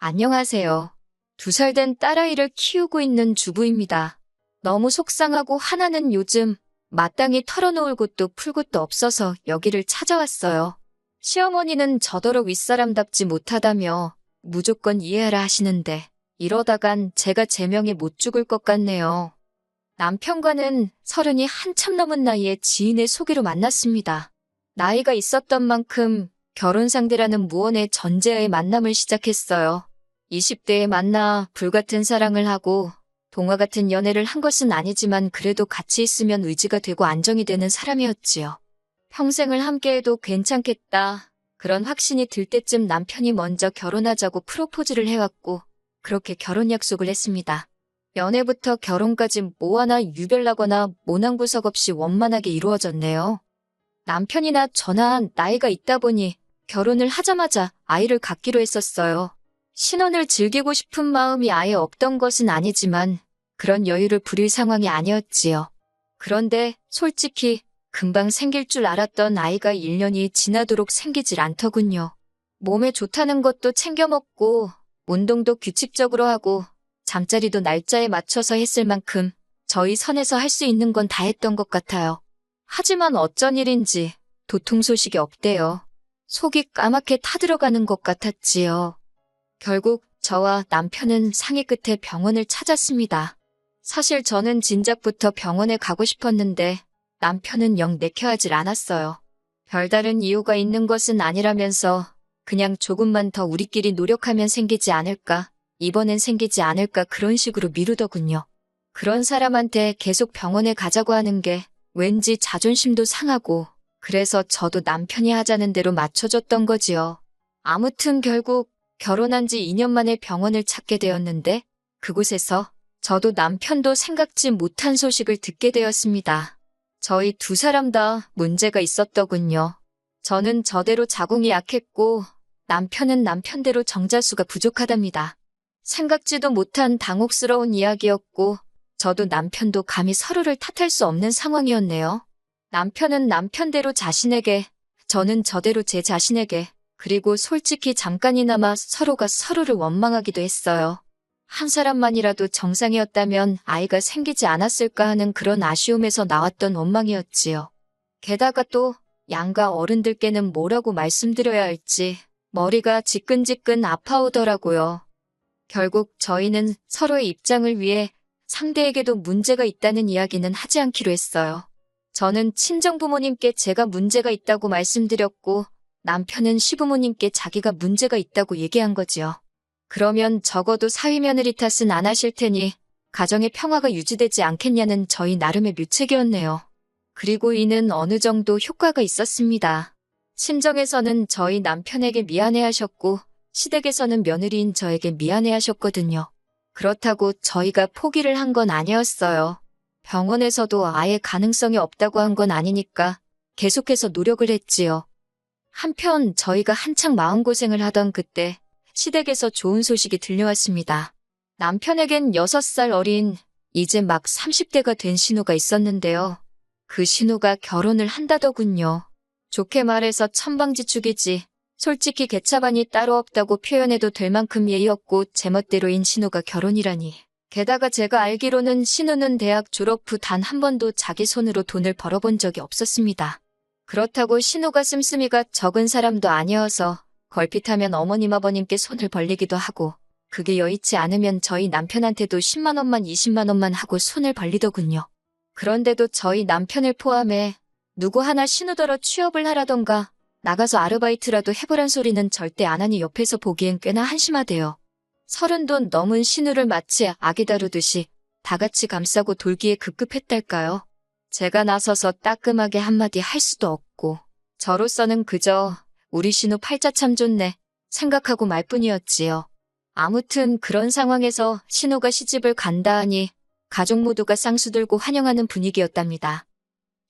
안녕하세요. 2살 된 딸아이를 키우고 있는 주부입니다. 너무 속상하고 하나는 요즘 마땅히 털어놓을 곳도 풀 곳도 없어서 여기를 찾아왔어요. 시어머니는 저더러 윗사람답지 못하다며 무조건 이해하라 하시는데 이러다간 제가 제명에 못 죽을 것 같네요. 남편과는 30이 한참 넘은 나이에 지인의 소개로 만났습니다. 나이가 있었던 만큼 결혼 상대라는 무언의 전제하에 만남을 시작했어요. 20대에 만나 불같은 사랑을 하고 동화 같은 연애를 한 것은 아니지만 그래도 같이 있으면 의지가 되고 안정이 되는 사람이었지요. 평생을 함께해도 괜찮겠다. 그런 확신이 들 때쯤 남편이 먼저 결혼하자고 프로포즈를 해왔고 그렇게 결혼 약속을 했습니다. 연애부터 결혼까지 뭐 하나 유별나거나 모난구석 없이 원만하게 이루어졌네요. 남편이나 저나 나이가 있다 보니 결혼을 하자마자 아이를 갖기로 했었어요. 신혼을 즐기고 싶은 마음이 아예 없던 것은 아니지만 그런 여유를 부릴 상황이 아니었지요. 그런데 솔직히 금방 생길 줄 알았던 아이가 1년이 지나도록 생기질 않더군요. 몸에 좋다는 것도 챙겨 먹고 운동도 규칙적으로 하고 잠자리도 날짜에 맞춰서 했을 만큼 저희 선에서 할 수 있는 건 다 했던 것 같아요. 하지만 어쩐 일인지 도통 소식이 없대요. 속이 까맣게 타들어가는 것 같았지요. 결국 저와 남편은 상의 끝에 병원을 찾았습니다. 사실 저는 진작부터 병원에 가고 싶었는데 남편은 영 내켜하질 않았어요. 별다른 이유가 있는 것은 아니라면서 그냥 조금만 더 우리끼리 노력하면 생기지 않을까, 이번엔 생기지 않을까 그런 식으로 미루더군요. 그런 사람한테 계속 병원에 가자고 하는 게 왠지 자존심도 상하고 그래서 저도 남편이 하자는 대로 맞춰줬던 거지요. 아무튼 결국 결혼한 지 2년 만에 병원을 찾게 되었는데 그곳에서 저도 남편도 생각지 못한 소식을 듣게 되었습니다. 저희 2사람 다 문제가 있었더군요. 저는 저대로 자궁이 약했고 남편은 남편대로 정자수가 부족하답니다. 생각지도 못한 당혹스러운 이야기였고 저도 남편도 감히 서로를 탓할 수 없는 상황이었네요. 남편은 남편대로 자신에게, 저는 저대로 제 자신에게, 그리고 솔직히 잠깐이나마 서로가 서로를 원망하기도 했어요. 한 사람만이라도 정상이었다면 아이가 생기지 않았을까 하는 그런 아쉬움에서 나왔던 원망이었지요. 게다가 또 양가 어른들께는 뭐라고 말씀드려야 할지 머리가 지끈지끈 아파오더라고요. 결국 저희는 서로의 입장을 위해 상대에게도 문제가 있다는 이야기는 하지 않기로 했어요. 저는 친정부모님께 제가 문제가 있다고 말씀드렸고 남편은 시부모님께 자기가 문제가 있다고 얘기한 거지요. 그러면 적어도 사위며느리 탓은 안 하실 테니 가정의 평화가 유지되지 않겠냐는 저희 나름의 묘책이었네요. 그리고 이는 어느 정도 효과가 있었습니다. 친정에서는 저희 남편에게 미안해하셨고 시댁에서는 며느리인 저에게 미안해하셨거든요. 그렇다고 저희가 포기를 한 건 아니었어요. 병원에서도 아예 가능성이 없다고 한 건 아니니까 계속해서 노력을 했지요. 한편 저희가 한창 마음고생을 하던 그때 시댁에서 좋은 소식이 들려왔습니다. 남편에겐 6살 어린 이제 막 30대가 된 신우가 있었는데요. 그 신우가 결혼을 한다더군요. 좋게 말해서 천방지축이지. 솔직히 개차반이 따로 없다고 표현해도 될 만큼 예의없고 제멋대로인 신우가 결혼이라니. 게다가 제가 알기로는 신우는 대학 졸업 후 단 한 번도 자기 손으로 돈을 벌어본 적이 없었습니다. 그렇다고 신우가 씀씀이가 적은 사람도 아니어서 걸핏하면 어머님 아버님께 손을 벌리기도 하고 그게 여의치 않으면 저희 남편한테도 10만 원만 20만 원만 하고 손을 벌리더군요. 그런데도 저희 남편을 포함해 누구 하나 신우더러 취업을 하라던가 나가서 아르바이트라도 해보란 소리는 절대 안 하니 옆에서 보기엔 꽤나 한심하대요. 30도 넘은 신우를 마치 아기 다루듯이 다 같이 감싸고 돌기에 급급했달까요? 제가 나서서 따끔하게 한마디 할 수도 없고 저로서는 그저 우리 신우 팔자 참 좋네 생각하고 말 뿐이었지요. 아무튼 그런 상황에서 신우가 시집을 간다 하니 가족 모두가 쌍수 들고 환영하는 분위기였답니다.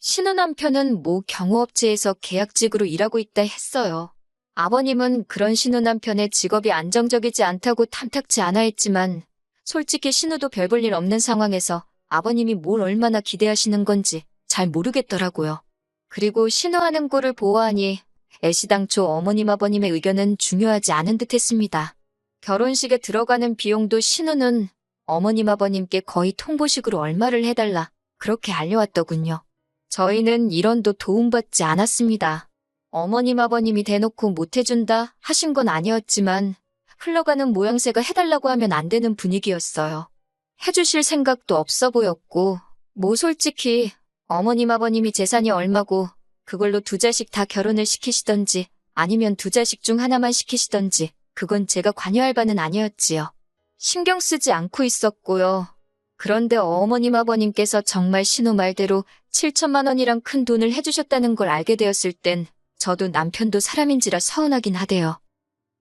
신우 남편은 모 경호업체에서 계약직으로 일하고 있다 했어요. 아버님은 그런 신우 남편의 직업이 안정적이지 않다고 탐탁지 않아 했지만 솔직히 신우도 별 볼 일 없는 상황에서 아버님이 뭘 얼마나 기대하시는 건지 잘 모르겠더라고요. 그리고 신우 하는 꼴을 보아하니 애시당초 어머님 아버님의 의견은 중요하지 않은 듯 했습니다. 결혼식에 들어가는 비용도 신우는 어머님 아버님께 거의 통보식으로 얼마를 해달라 그렇게 알려왔더군요. 저희는 1원도 도움받지 않았습니다. 어머님 아버님이 대놓고 못해준다 하신 건 아니었지만 흘러가는 모양새가 해달라고 하면 안 되는 분위기였어요. 해주실 생각도 없어 보였고 뭐 솔직히 어머님 아버님이 재산이 얼마고 그걸로 2자식 다 결혼을 시키시던지 아니면 2자식 중 하나만 시키시던지 그건 제가 관여할 바는 아니었지요. 신경 쓰지 않고 있었고요. 그런데 어머님 아버님께서 정말 신우 말대로 7천만 원이란 큰 돈을 해주셨다는 걸 알게 되었을 땐 저도 남편도 사람인지라 서운하긴 하대요.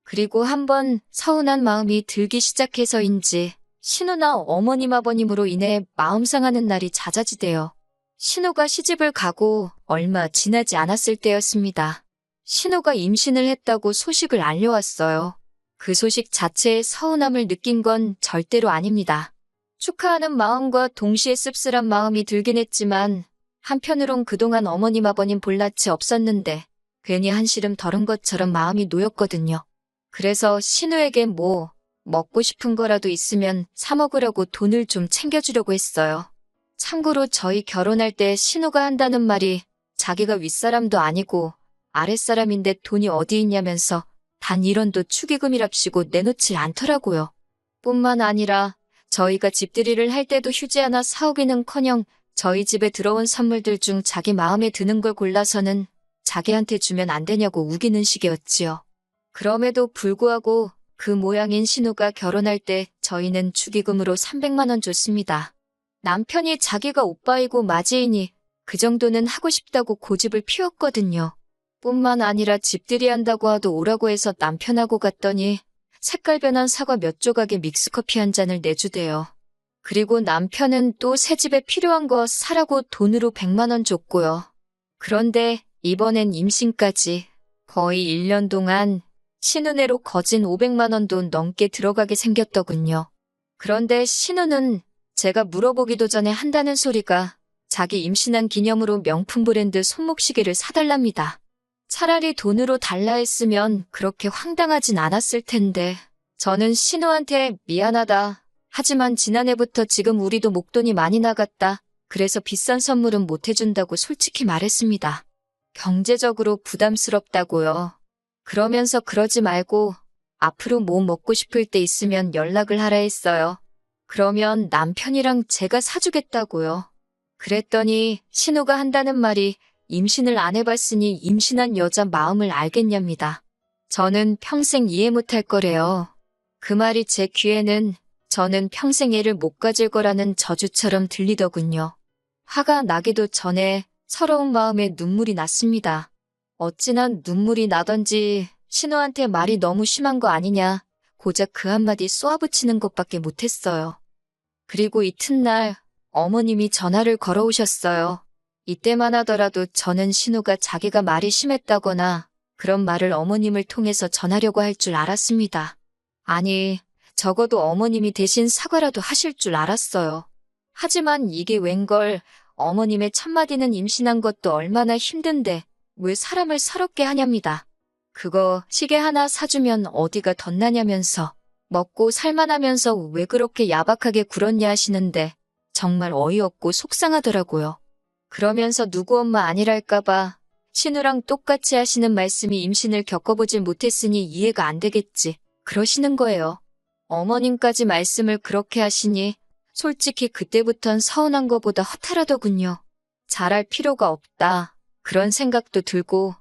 그리고 한번 서운한 마음이 들기 시작해서인지 신우나 어머님 아버님으로 인해 마음 상하는 날이 잦아지대요. 신우가 시집을 가고 얼마 지나지 않았을 때였습니다. 신우가 임신을 했다고 소식을 알려왔어요. 그 소식 자체에 서운함을 느낀 건 절대로 아닙니다. 축하하는 마음과 동시에 씁쓸한 마음이 들긴 했지만 한편으론 그동안 어머님 아버님 볼낯이 없었는데 괜히 한시름 덜은 것처럼 마음이 놓였거든요. 그래서 신우에게 뭐 먹고 싶은 거라도 있으면 사 먹으려고 돈을 좀 챙겨주려고 했어요. 참고로 저희 결혼할 때 신우가 한다는 말이 자기가 윗사람도 아니고 아랫사람인데 돈이 어디 있냐면서 단 1원도 축의금이랍시고 내놓질 않더라고요. 뿐만 아니라 저희가 집들이를 할 때도 휴지 하나 사오기는커녕 저희 집에 들어온 선물들 중 자기 마음에 드는 걸 골라서는 자기한테 주면 안 되냐고 우기는 식이었지요. 그럼에도 불구하고 그 모양인 신우가 결혼할 때 저희는 축의금으로 300만 원 줬습니다. 남편이 자기가 오빠이고 맞이이니 그 정도는 하고 싶다고 고집을 피웠거든요. 뿐만 아니라 집들이 한다고 하도 오라고 해서 남편하고 갔더니 색깔 변한 사과 몇 조각에 믹스커피 한 잔을 내주대요. 그리고 남편은 또 새 집에 필요한 거 사라고 돈으로 100만 원 줬고요. 그런데 이번엔 임신까지 거의 1년 동안 신우네로 거진 500만 원도 넘게 들어가게 생겼더군요. 그런데 신우는 제가 물어보기도 전에 한다는 소리가 자기 임신한 기념으로 명품 브랜드 손목시계를 사달랍니다. 차라리 돈으로 달라 했으면 그렇게 황당하진 않았을 텐데 저는 신우한테 미안하다. 하지만 지난해부터 지금 우리도 목돈이 많이 나갔다. 그래서 비싼 선물은 못 해준다고 솔직히 말했습니다. 경제적으로 부담스럽다고요. 그러면서 그러지 말고 앞으로 뭐 먹고 싶을 때 있으면 연락을 하라 했어요. 그러면 남편이랑 제가 사주겠다고요. 그랬더니 신우가 한다는 말이 임신을 안 해봤으니 임신한 여자 마음을 알겠냐입니다. 저는 평생 이해 못할 거래요. 그 말이 제 귀에는 저는 평생 애를 못 가질 거라는 저주처럼 들리더군요. 화가 나기도 전에 서러운 마음에 눈물이 났습니다. 어찌나 눈물이 나던지 신우한테 말이 너무 심한 거 아니냐 고작 그 한마디 쏘아붙이는 것밖에 못했어요. 그리고 이튿날 어머님이 전화를 걸어오셨어요. 이때만 하더라도 저는 신우가 자기가 말이 심했다거나 그런 말을 어머님을 통해서 전하려고 할 줄 알았습니다. 아니, 적어도 어머님이 대신 사과라도 하실 줄 알았어요. 하지만 이게 웬걸 어머님의 첫마디는 임신한 것도 얼마나 힘든데 왜 사람을 서럽게 하냐입니다. 그거 시계 하나 사주면 어디가 덧나냐면서 먹고 살만하면서 왜 그렇게 야박하게 굴었냐 하시는데 정말 어이없고 속상하더라고요. 그러면서 누구 엄마 아니랄까봐 신우랑 똑같이 하시는 말씀이 임신을 겪어보질 못했으니 이해가 안 되겠지 그러시는 거예요. 어머님까지 말씀을 그렇게 하시니 솔직히 그때부턴 서운한 거보다 허탈하더군요. 잘할 필요가 없다 그런 생각도 들고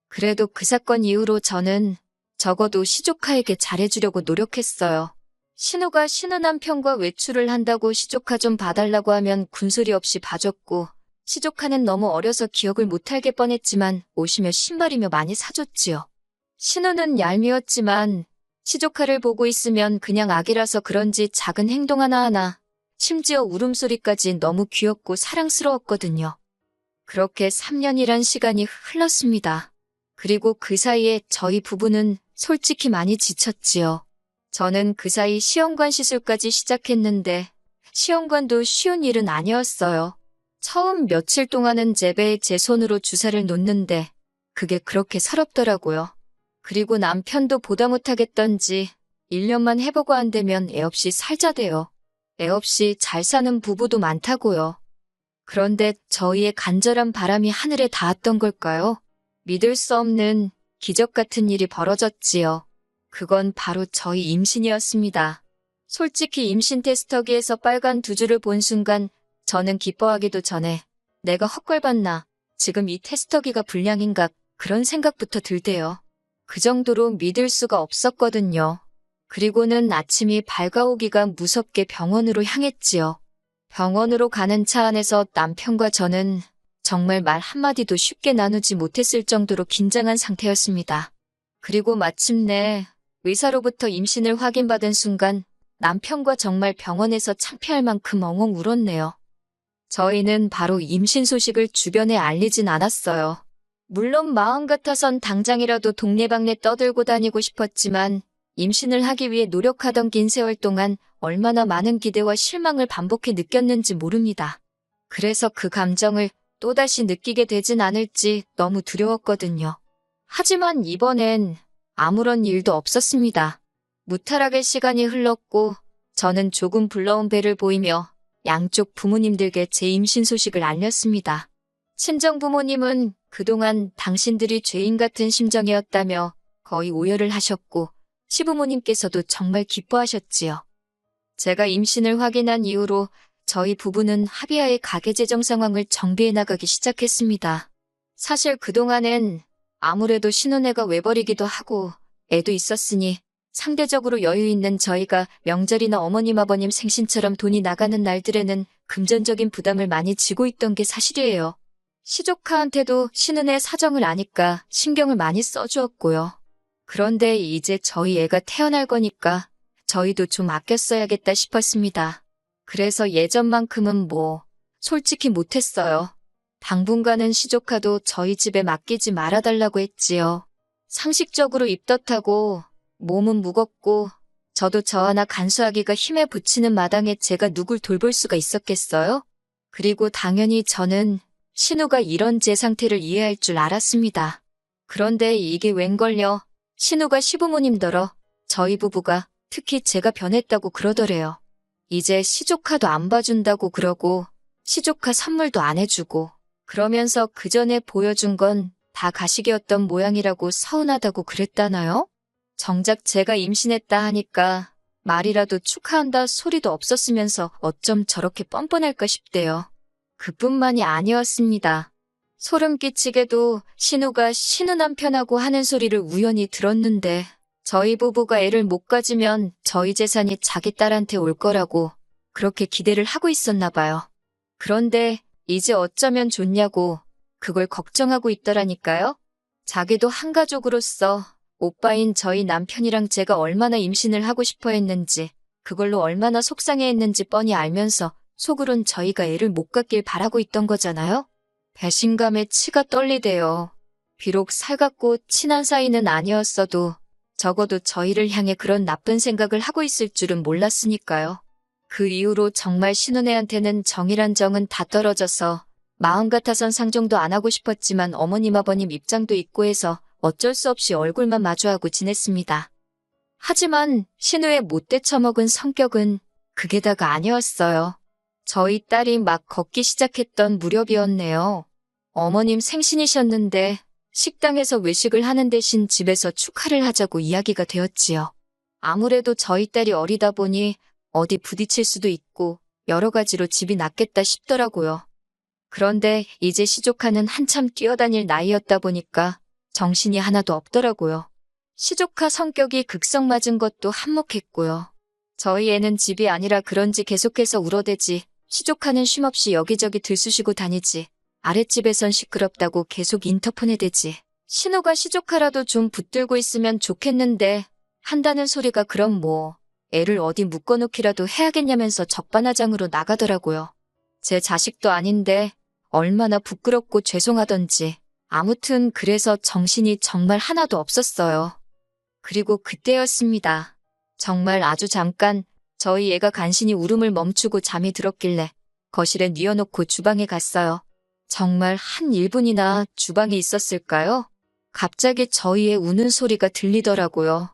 그래도 그 사건 이후로 저는 적어도 시조카에게 잘해주려고 노력했어요. 신우가 신우 남편과 외출을 한다고 시조카 좀 봐달라고 하면 군소리 없이 봐줬고 시조카는 너무 어려서 기억을 못하게 뻔했지만 옷이며 신발이며 많이 사줬지요. 신우는 얄미웠지만 시조카를 보고 있으면 그냥 아기라서 그런지 작은 행동 하나하나 심지어 울음소리까지 너무 귀엽고 사랑스러웠거든요. 그렇게 3년이란 시간이 흘렀습니다. 그리고 그 사이에 저희 부부는 솔직히 많이 지쳤지요. 저는 그 사이 시험관 시술까지 시작했는데 시험관도 쉬운 일은 아니었어요. 처음 며칠 동안은 제 배에 제 손으로 주사를 놓는데 그게 그렇게 서럽더라고요. 그리고 남편도 보다 못하겠던지 1년만 해보고 안 되면 애 없이 살자대요. 애 없이 잘 사는 부부도 많다고요. 그런데 저희의 간절한 바람이 하늘에 닿았던 걸까요? 믿을 수 없는 기적 같은 일이 벌어졌지요. 그건 바로 저희 임신이었습니다. 솔직히 임신 테스터기에서 빨간 두 줄을 본 순간 저는 기뻐하기도 전에 내가 헛걸봤나, 지금 이 테스터기가 불량인가 그런 생각부터 들대요. 그 정도로 믿을 수가 없었거든요. 그리고는 아침이 밝아오기가 무섭게 병원으로 향했지요. 병원으로 가는 차 안에서 남편과 저는 정말 말 한마디도 쉽게 나누지 못했을 정도로 긴장한 상태였습니다. 그리고 마침내 의사로부터 임신을 확인받은 순간 남편과 정말 병원에서 창피할 만큼 엉엉 울었네요. 저희는 바로 임신 소식을 주변에 알리진 않았어요. 물론 마음 같아선 당장이라도 동네방네 떠들고 다니고 싶었지만 임신을 하기 위해 노력하던 긴 세월 동안 얼마나 많은 기대와 실망을 반복해 느꼈는지 모릅니다. 그래서 그 감정을 또다시 느끼게 되진 않을지 너무 두려웠거든요. 하지만 이번엔 아무런 일도 없었습니다. 무탈하게 시간이 흘렀고 저는 조금 불러온 배를 보이며 양쪽 부모님들께 제 임신 소식을 알렸습니다. 친정 부모님은 그동안 당신들이 죄인 같은 심정이었다며 거의 오열을 하셨고 시부모님께서도 정말 기뻐하셨지요. 제가 임신을 확인한 이후로 저희 부부는 합의하에 가계재정 상황을 정비해 나가기 시작했습니다. 사실 그동안엔 아무래도 신혼애가 외벌이기도 하고 애도 있었으니 상대적으로 여유 있는 저희가 명절이나 어머님 아버님 생신처럼 돈이 나가는 날들에는 금전적인 부담을 많이 지고 있던 게 사실이에요. 시조카한테도 신은의 사정을 아니까 신경을 많이 써주었고요. 그런데 이제 저희 애가 태어날 거니까 저희도 좀 아껴 써야겠다 싶었습니다. 그래서 예전만큼은 솔직히 못했어요. 당분간은 시조카도 저희 집에 맡기지 말아달라고 했지요. 상식적으로 입덧하고 몸은 무겁고 저도 저 하나 간수하기가 힘에 부치는 마당에 제가 누굴 돌볼 수가 있었겠어요? 그리고 당연히 저는 신우가 이런 제 상태를 이해할 줄 알았습니다. 그런데 이게 웬걸요? 신우가 시부모님더러 저희 부부가 특히 제가 변했다고 그러더래요. 이제 시조카도 안 봐준다고 그러고 시조카 선물도 안 해주고 그러면서 그 전에 보여준 건 다 가식이었던 모양이라고 서운하다고 그랬다나요? 정작 제가 임신했다 하니까 말이라도 축하한다 소리도 없었으면서 어쩜 저렇게 뻔뻔할까 싶대요. 그뿐만이 아니었습니다. 소름 끼치게도 신우가 신우 남편하고 하는 소리를 우연히 들었는데 저희 부부가 애를 못 가지면 저희 재산이 자기 딸한테 올 거라고 그렇게 기대를 하고 있었나 봐요. 그런데 이제 어쩌면 좋냐고 그걸 걱정하고 있더라니까요. 자기도 한 가족으로서 오빠인 저희 남편이랑 제가 얼마나 임신을 하고 싶어 했는지 그걸로 얼마나 속상해 했는지 뻔히 알면서 속으론 저희가 애를 못 갖길 바라고 있던 거잖아요. 배신감에 치가 떨리대요. 비록 살갑고 친한 사이는 아니었어도 적어도 저희를 향해 그런 나쁜 생각을 하고 있을 줄은 몰랐으니까요. 그 이후로 정말 신혼애한테는 정이란 정은 다 떨어져서 마음 같아선 상종도 안 하고 싶었지만 어머님 아버님 입장도 있고 해서 어쩔 수 없이 얼굴만 마주하고 지냈습니다. 하지만 신우의 못돼 처먹은 성격은 그게 다가 아니었어요. 저희 딸이 막 걷기 시작했던 무렵이었네요. 어머님 생신이셨는데 식당에서 외식을 하는 대신 집에서 축하를 하자고 이야기가 되었지요. 아무래도 저희 딸이 어리다 보니 어디 부딪힐 수도 있고 여러 가지로 집이 낫겠다 싶더라고요. 그런데 이제 시조카는 한참 뛰어다닐 나이였다 보니까 정신이 하나도 없더라고요. 시조카 성격이 극성맞은 것도 한몫했고요. 저희 애는 집이 아니라 그런지 계속해서 울어대지 시조카는 쉼없이 여기저기 들쑤시고 다니지 아랫집에선 시끄럽다고 계속 인터폰에 대지 신우가 시조카라도 좀 붙들고 있으면 좋겠는데 한다는 소리가 그럼 애를 어디 묶어놓기라도 해야겠냐면서 적반하장으로 나가더라고요. 제 자식도 아닌데 얼마나 부끄럽고 죄송하던지 아무튼 그래서 정신이 정말 하나도 없었어요. 그리고 그때였습니다. 정말 아주 잠깐 저희 애가 간신히 울음을 멈추고 잠이 들었길래 거실에 뉘어놓고 주방에 갔어요. 정말 한 1분이나 주방에 있었을까요? 갑자기 저희 애 우는 소리가 들리더라고요.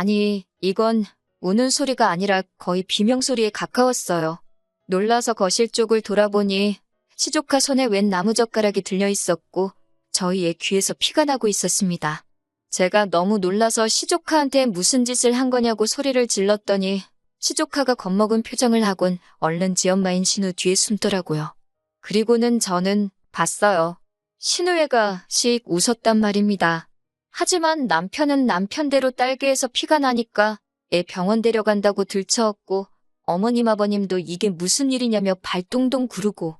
아니, 이건 우는 소리가 아니라 거의 비명소리에 가까웠어요. 놀라서 거실 쪽을 돌아보니 시조카 손에 웬 나무젓가락이 들려 있었고 저희의 귀에서 피가 나고 있었습니다. 제가 너무 놀라서 시조카한테 무슨 짓을 한 거냐고 소리를 질렀더니 시조카가 겁먹은 표정을 하곤 얼른 지엄마인 신우 뒤에 숨더라고요. 그리고는 저는 봤어요. 신우애가 씩 웃었단 말입니다. 하지만 남편은 남편대로 딸기에서 피가 나니까 애 병원 데려간다고 들쳐왔고 어머님 아버님도 이게 무슨 일이냐며 발동동 구르고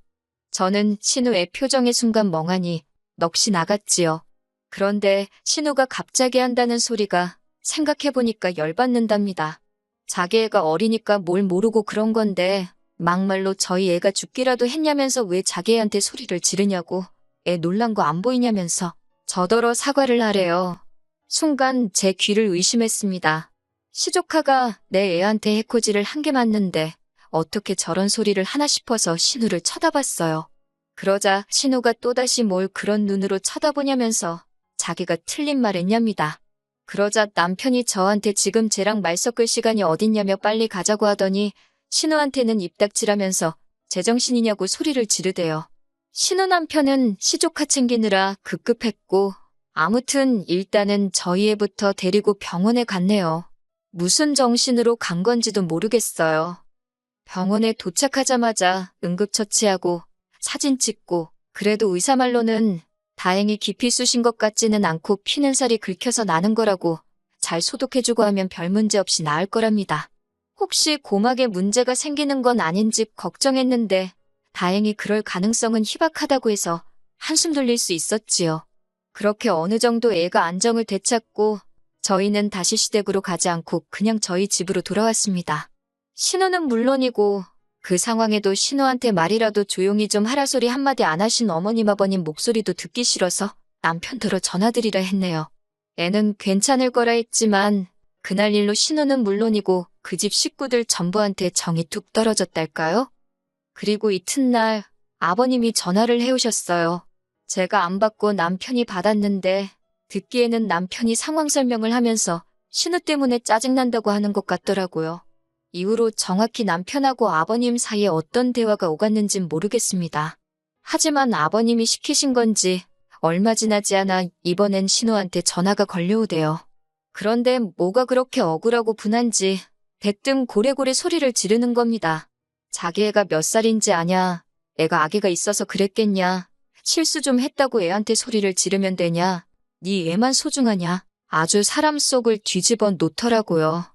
저는 신우의 표정의 순간 멍하니 넋이 나갔지요. 그런데 신우가 갑자기 한다는 소리가 생각해보니까 열받는답니다. 자기 애가 어리니까 뭘 모르고 그런 건데 막말로 저희 애가 죽기라도 했냐면서 왜 자기 애한테 소리를 지르냐고 애 놀란 거 안 보이냐면서 저더러 사과를 하래요. 순간 제 귀를 의심했습니다. 시조카가 내 애한테 해코지를 한 게 맞는데 어떻게 저런 소리를 하나 싶어서 신우를 쳐다봤어요. 그러자 신우가 또다시 뭘 그런 눈으로 쳐다보냐면서 자기가 틀린 말 했냐입니다. 그러자 남편이 저한테 지금 쟤랑 말 섞을 시간이 어딨냐며 빨리 가자고 하더니 신우한테는 입 닥치라면서 제정신이냐고 소리를 지르대요. 신우 남편은 시조카 챙기느라 급급했고 아무튼 일단은 저희 애부터 데리고 병원에 갔네요. 무슨 정신으로 간 건지도 모르겠어요. 병원에 도착하자마자 응급처치하고 사진 찍고 그래도 의사 말로는 다행히 깊이 쑤신 것 같지는 않고 피는 살이 긁혀서 나는 거라고 잘 소독해주고 하면 별 문제 없이 나을 거랍니다. 혹시 고막에 문제가 생기는 건 아닌지 걱정했는데 다행히 그럴 가능성은 희박하다고 해서 한숨 돌릴 수 있었지요. 그렇게 어느 정도 애가 안정을 되찾고 저희는 다시 시댁으로 가지 않고 그냥 저희 집으로 돌아왔습니다. 신우는 물론이고 그 상황에도 신우한테 말이라도 조용히 좀 하라 소리 한마디 안 하신 어머님 아버님 목소리도 듣기 싫어서 남편들어 전화드리라 했네요. 애는 괜찮을 거라 했지만 그날 일로 신우는 물론이고 그 집 식구들 전부한테 정이 뚝 떨어졌달까요? 그리고 이튿날 아버님이 전화를 해오셨어요. 제가 안 받고 남편이 받았는데 듣기에는 남편이 상황 설명을 하면서 신우 때문에 짜증난다고 하는 것 같더라고요. 이후로 정확히 남편하고 아버님 사이에 어떤 대화가 오갔는진 모르겠습니다. 하지만 아버님이 시키신 건지 얼마 지나지 않아 이번엔 신우한테 전화가 걸려오대요. 그런데 뭐가 그렇게 억울하고 분한지 대뜸 고래고래 소리를 지르는 겁니다. 자기 애가 몇 살인지 아냐, 애가 아기가 있어서 그랬겠냐, 실수 좀 했다고 애한테 소리를 지르면 되냐, 네 애만 소중하냐, 아주 사람 속을 뒤집어 놓더라고요.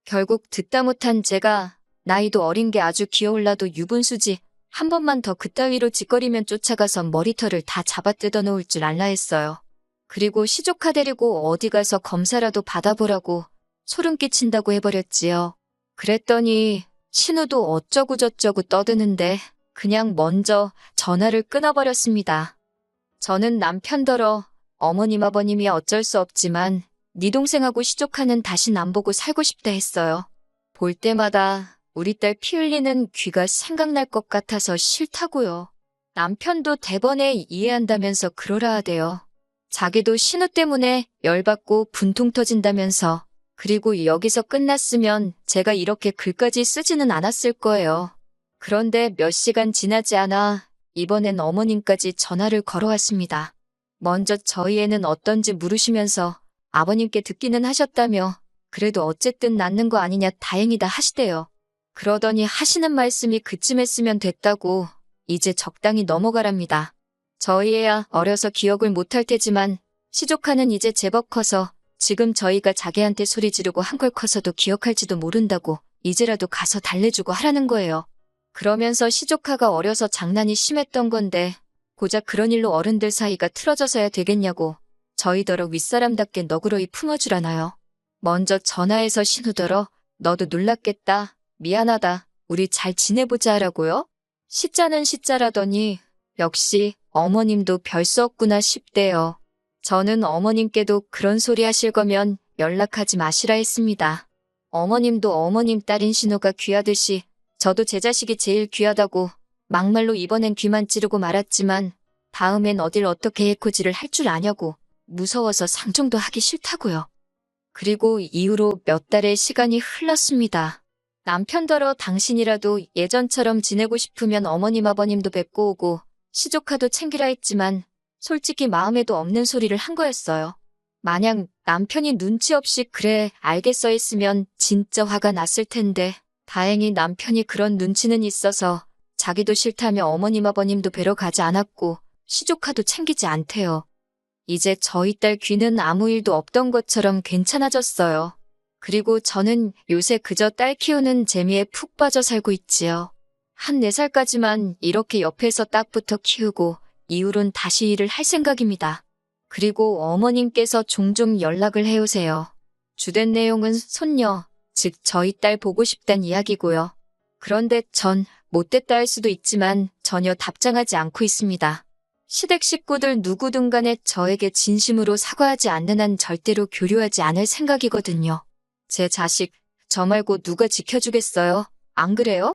결국 듣다 못한 제가 나이도 어린 게 아주 귀여울라도 유분수지 한 번만 더 그따위로 짓거리면 쫓아가서 머리털을 다 잡아 뜯어 놓을 줄 알라 했어요. 그리고 시조카 데리고 어디 가서 검사라도 받아보라고 소름 끼친다고 해버렸지요. 그랬더니 신우도 어쩌고저쩌고 떠드는데 그냥 먼저 전화를 끊어버렸습니다. 저는 남편더러 어머님 아버님이 어쩔 수 없지만 네 동생하고 시조카는 다신 안 보고 살고 싶다 했어요. 볼 때마다 우리 딸 피 흘리는 귀가 생각날 것 같아서 싫다고요. 남편도 대번에 이해한다면서 그러라 하대요. 자기도 신우 때문에 열받고 분통 터진다면서 그리고 여기서 끝났으면 제가 이렇게 글까지 쓰지는 않았을 거예요. 그런데 몇 시간 지나지 않아 이번엔 어머님까지 전화를 걸어왔습니다. 먼저 저희 애는 어떤지 물으시면서 아버님께 듣기는 하셨다며 그래도 어쨌든 낫는 거 아니냐 다행이다 하시대요. 그러더니 하시는 말씀이 그쯤 했으면 됐다고 이제 적당히 넘어가랍니다. 저희 애야 어려서 기억을 못할 테지만 시조카는 이제 제법 커서 지금 저희가 자기한테 소리 지르고 한걸 커서도 기억할지도 모른다고 이제라도 가서 달래주고 하라는 거예요. 그러면서 시조카가 어려서 장난이 심했던 건데 고작 그런 일로 어른들 사이가 틀어져서야 되겠냐고 저희더러 윗사람답게 너그러이 품어주라나요. 먼저 전화해서 신우더러 너도 놀랐겠다. 미안하다. 우리 잘 지내보자 하라고요? 시자는 시자라더니 역시 어머님도 별 수 없구나 싶대요. 저는 어머님께도 그런 소리 하실 거면 연락하지 마시라 했습니다. 어머님도 어머님 딸인 신우가 귀하듯이 저도 제 자식이 제일 귀하다고 막말로 이번엔 귀만 찌르고 말았지만 다음엔 어딜 어떻게 해코지를 할 줄 아냐고 무서워서 상종도 하기 싫다고요. 그리고 이후로 몇 달의 시간이 흘렀습니다. 남편더러 당신이라도 예전처럼 지내고 싶으면 어머님 아버님도 뵙고 오고 시조카도 챙기라 했지만 솔직히 마음에도 없는 소리를 한 거였어요. 만약 남편이 눈치 없이 그래 알겠어 했으면 진짜 화가 났을 텐데 다행히 남편이 그런 눈치는 있어서 자기도 싫다며 어머님 아버님도 뵈러 가지 않았고 시조카도 챙기지 않대요. 이제 저희 딸 귀는 아무 일도 없던 것처럼 괜찮아졌어요. 그리고 저는 요새 그저 딸 키우는 재미에 푹 빠져 살고 있지요. 한 4살까지만 이렇게 옆에서 딱 붙어 키우고 이후론 다시 일을 할 생각입니다. 그리고 어머님께서 종종 연락을 해오세요. 주된 내용은 손녀, 즉 저희 딸 보고 싶단 이야기고요. 그런데 전 못됐다 할 수도 있지만 전혀 답장하지 않고 있습니다. 시댁 식구들 누구든 간에 저에게 진심으로 사과하지 않는 한 절대로 교류하지 않을 생각이거든요. 제 자식, 저 말고 누가 지켜주겠어요? 안 그래요?